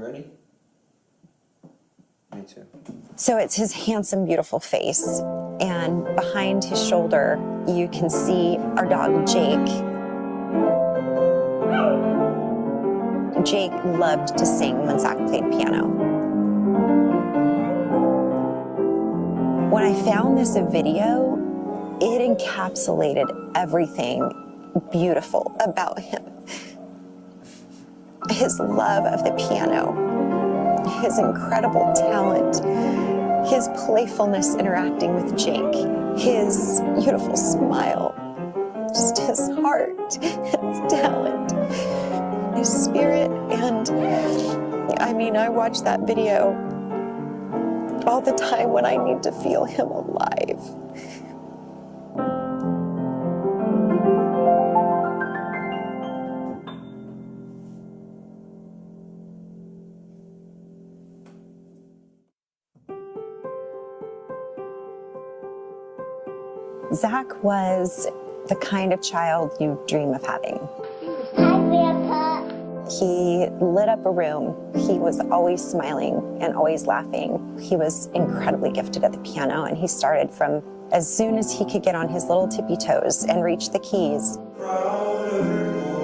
You ready? Me too. So it's his handsome, beautiful face, and behind his shoulder, you can see our dog, Jake. Jake loved to sing when Zach played piano. When I found this video, it encapsulated everything beautiful about him. His love of the piano, his incredible talent, his playfulness interacting with Jake, his beautiful smile, just his heart, his talent, his spirit. And I mean, I watch that video all the time when I need to feel him alive. Zach was the kind of child you dream of having. Hi, Grandpa. He lit up a room. He was always smiling and always laughing. He was incredibly gifted at the piano, and he started from as soon as he could get on his little tippy toes and reach the keys.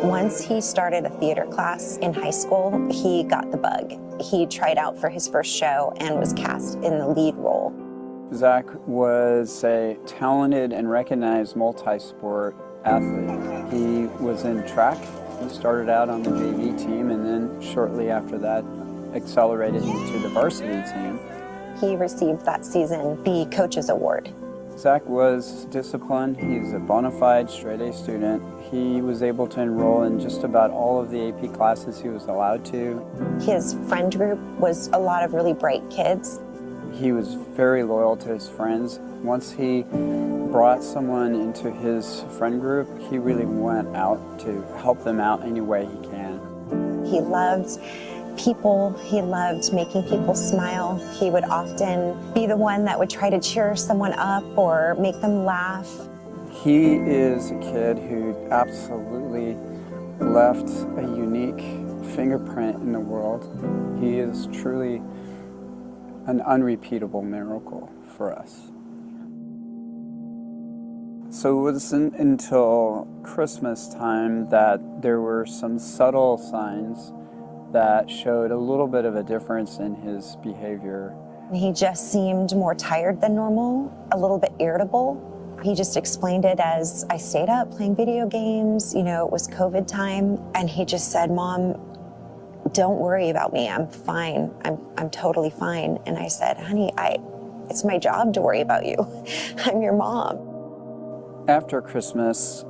Once he started a theater class in high school, he got the bug. He tried out for his first show and was cast in the lead role. Zach was a talented and recognized multi-sport athlete. He was in track. He started out on the JV team and then shortly after that accelerated into the varsity team. He received that season the Coach's Award. Zach was disciplined. He's a bona fide straight-A student. He was able to enroll in just about all of the AP classes he was allowed to. His friend group was a lot of really bright kids. He was very loyal to his friends. Once he brought someone into his friend group, he really went out to help them out any way he can. He loved people. He loved making people smile. He would often be the one that would try to cheer someone up or make them laugh. He is a kid who absolutely left a unique fingerprint in the world. He is truly an unrepeatable miracle for us. So it wasn't until Christmas time that there were some subtle signs that showed a little bit of a difference in his behavior. He just seemed more tired than normal, a little bit irritable. He just explained it as, I stayed up playing video games, you know, it was COVID time, and he just said, Mom, don't worry about me, I'm fine, I'm totally fine. And I said, honey, it's my job to worry about you. I'm your mom. After Christmas,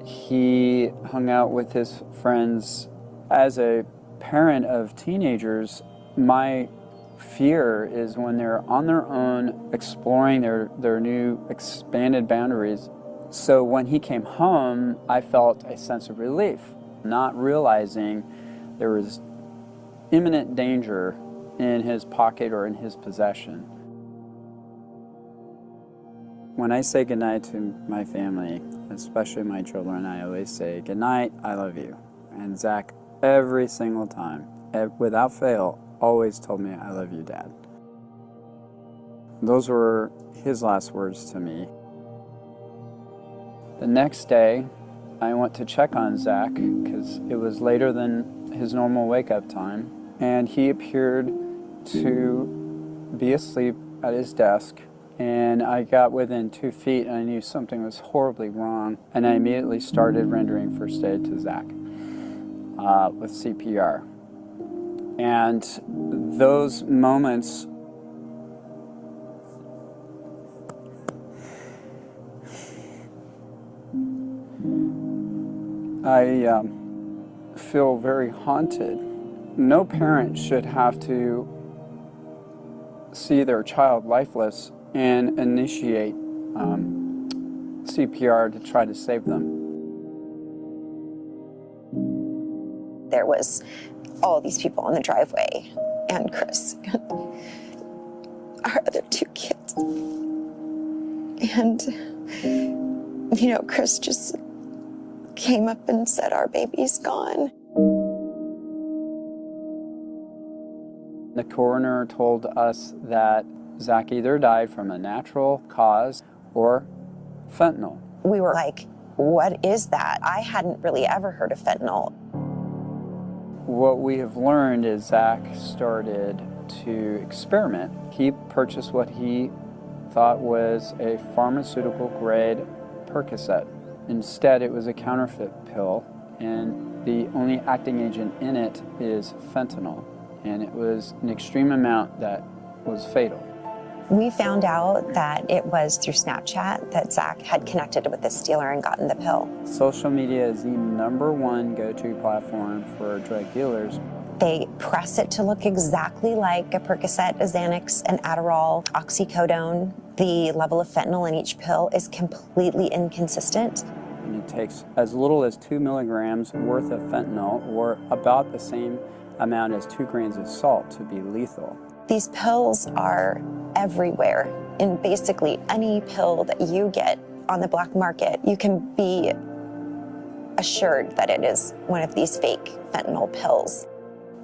he hung out with his friends. As a parent of teenagers, my fear is when they're on their own, exploring their new expanded boundaries. So when he came home, I felt a sense of relief, not realizing there was imminent danger in his pocket or in his possession. When I say goodnight to my family, especially my children, I always say, good night, I love you. And Zach, every single time, without fail, always told me, I love you, Dad. Those were his last words to me. The next day, I went to check on Zach because it was later than his normal wake-up time, and he appeared to be asleep at his desk. And I got within 2 feet and I knew something was horribly wrong. And I immediately started rendering first aid to Zach with CPR. And those moments I feel very haunted. No parent should have to see their child lifeless and initiate CPR to try to save them. There was all these people on the driveway, and Chris, and our other 2 kids. And, you know, Chris just came up and said, our baby's gone. The coroner told us that Zach either died from a natural cause or fentanyl. We were like, what is that? I hadn't really ever heard of fentanyl. What we have learned is Zach started to experiment. He purchased what he thought was a pharmaceutical grade Percocet. Instead, it was a counterfeit pill, and the only acting agent in it is fentanyl, and it was an extreme amount that was fatal. We found out that it was through Snapchat that Zach had connected with this dealer and gotten the pill. Social media is the #1 go-to platform for drug dealers. They press it to look exactly like a Percocet, a Xanax, an Adderall, oxycodone. The level of fentanyl in each pill is completely inconsistent. And it takes as little as 2 milligrams worth of fentanyl, or about the same amount as 2 grains of salt, to be lethal. These pills are everywhere. In basically any pill that you get on the black market, you can be assured that it is one of these fake fentanyl pills.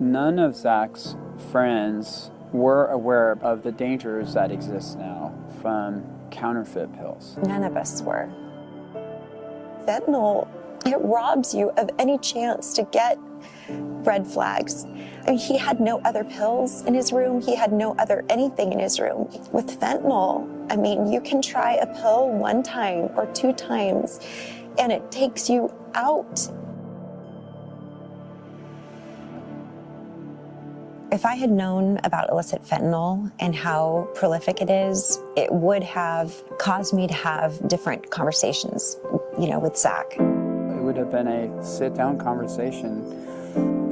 None of Zach's friends were aware of the dangers that exist now from counterfeit pills. None of us were. Fentanyl, it robs you of any chance to get red flags. I mean, he had no other pills in his room. He had no other anything in his room. With fentanyl, I mean, you can try a pill 1 time or 2 times, and it takes you out. If I had known about illicit fentanyl and how prolific it is, it would have caused me to have different conversations, with Zach. It would have been a sit-down conversation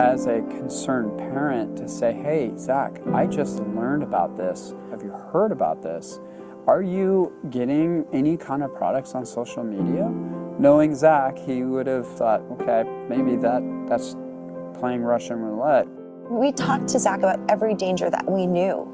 as a concerned parent to say, hey, Zach, I just learned about this. Have you heard about this? Are you getting any kind of products on social media? Knowing Zach, he would have thought, okay, maybe that's playing Russian roulette. We talked to Zach about every danger that we knew,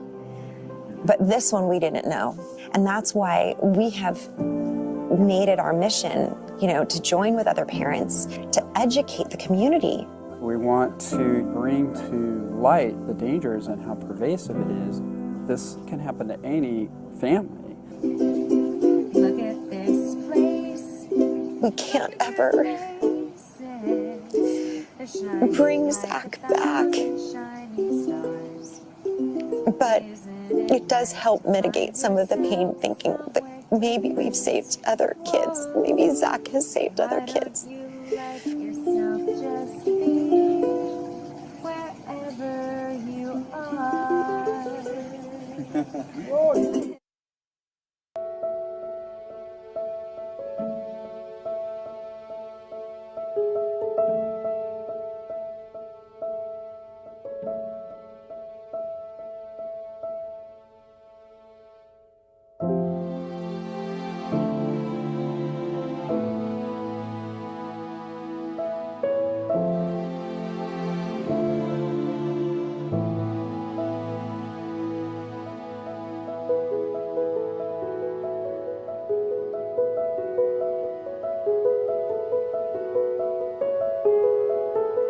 but this one we didn't know. And that's why we have made it our mission, to join with other parents, to educate the community. We want to bring to light the dangers and how pervasive it is. This can happen to any family. Look at this place. We can't ever bring Zach back, but it does help mitigate some of the pain, thinking that maybe we've saved other kids. Maybe Zach has saved other kids.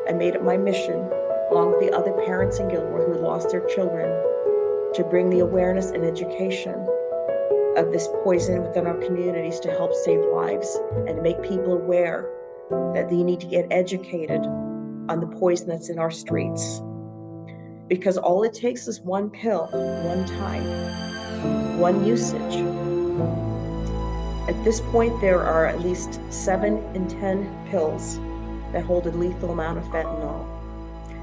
I made it my mission, along with the other parents in Gilmore who lost their children, to bring the awareness and education of this poison within our communities to help save lives and to make people aware that they need to get educated on the poison that's in our streets. Because all it takes is one pill, one time, one usage. At this point, there are at least 7 in 10 pills that hold a lethal amount of fentanyl.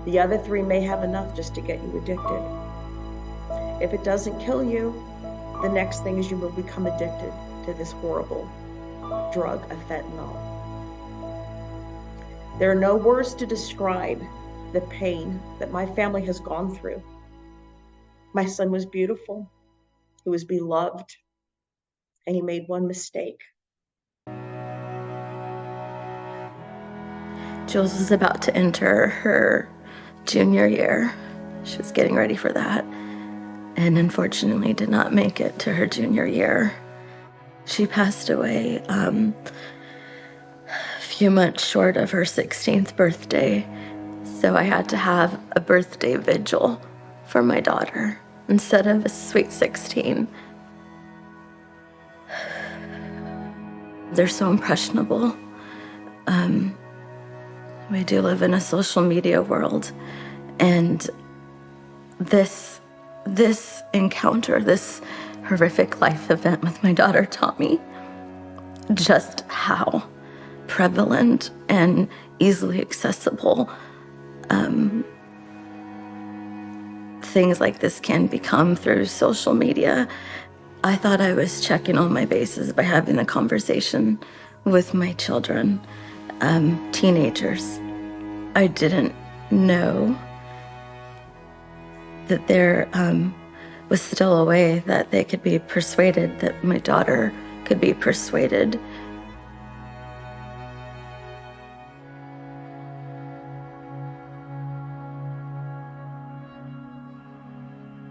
The other 3 may have enough just to get you addicted. If it doesn't kill you, the next thing is you will become addicted to this horrible drug of fentanyl. There are no words to describe the pain that my family has gone through. My son was beautiful, he was beloved, and he made one mistake. Jules was about to enter her junior year. She was getting ready for that, and unfortunately did not make it to her junior year. She passed away a few months short of her 16th birthday, so I had to have a birthday vigil for my daughter instead of a sweet 16. They're so impressionable. We do live in a social media world, and this encounter, this horrific life event with my daughter taught me just how prevalent and easily accessible things like this can become through social media. I thought I was checking all my bases by having a conversation with my children, teenagers. I didn't know that there was still a way that they could be persuaded, that my daughter could be persuaded.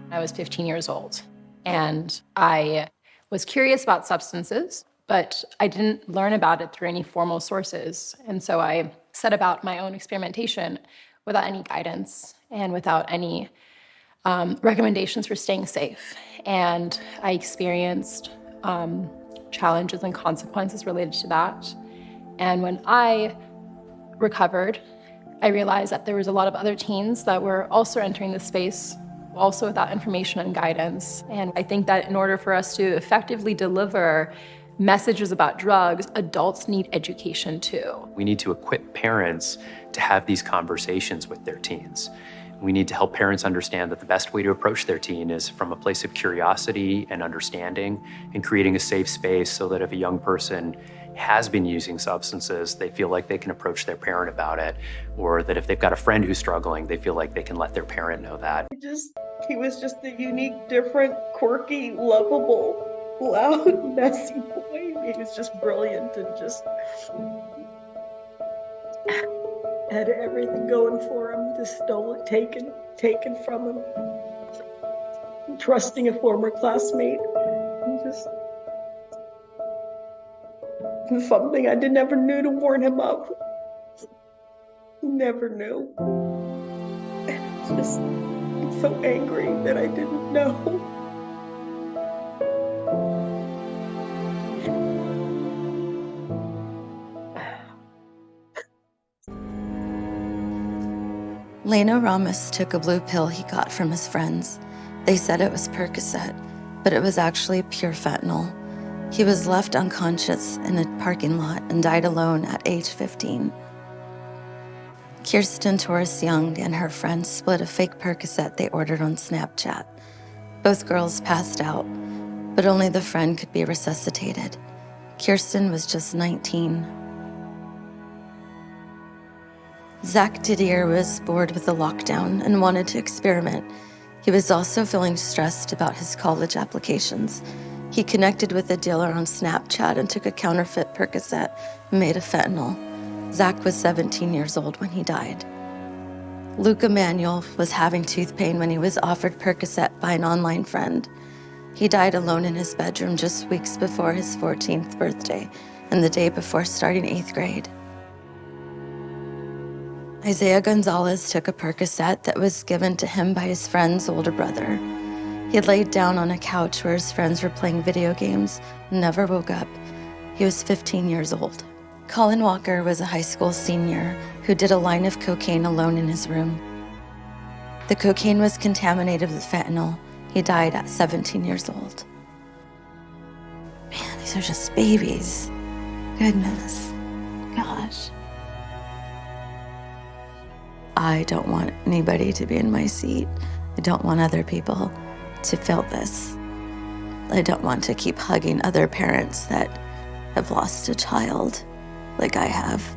I was 15 years old, and I was curious about substances, but I didn't learn about it through any formal sources. And so I set about my own experimentation without any guidance and without any recommendations for staying safe. And I experienced challenges and consequences related to that. And when I recovered, I realized that there was a lot of other teens that were also entering this space, also without information and guidance. And I think that in order for us to effectively deliver messages about drugs, adults need education too. We need to equip parents to have these conversations with their teens. We need to help parents understand that the best way to approach their teen is from a place of curiosity and understanding, and creating a safe space so that if a young person has been using substances, they feel like they can approach their parent about it, or that if they've got a friend who's struggling, they feel like they can let their parent know that. He was just a unique, different, quirky, lovable, loud, messy boy. He was just brilliant and just had everything going for him, just stolen, taken from him. Trusting a former classmate, and just something I never knew to warn him of. Never knew. Just so angry that I didn't know. Leno Ramos took a blue pill he got from his friends. They said it was Percocet, but it was actually pure fentanyl. He was left unconscious in a parking lot and died alone at age 15. Kirsten Torres Young and her friends split a fake Percocet they ordered on Snapchat. Both girls passed out, but only the friend could be resuscitated. Kirsten was just 19. Zach Didier was bored with the lockdown and wanted to experiment. He was also feeling stressed about his college applications. He connected with a dealer on Snapchat and took a counterfeit Percocet made of fentanyl. Zach was 17 years old when he died. Luke Emanuel was having tooth pain when he was offered Percocet by an online friend. He died alone in his bedroom just weeks before his 14th birthday and the day before starting 8th grade. Isaiah Gonzalez took a Percocet that was given to him by his friend's older brother. He laid down on a couch where his friends were playing video games and never woke up. He was 15 years old. Colin Walker was a high school senior who did a line of cocaine alone in his room. The cocaine was contaminated with fentanyl. He died at 17 years old. Man, these are just babies. Goodness. Gosh. I don't want anybody to be in my seat. I don't want other people to feel this. I don't want to keep hugging other parents that have lost a child like I have.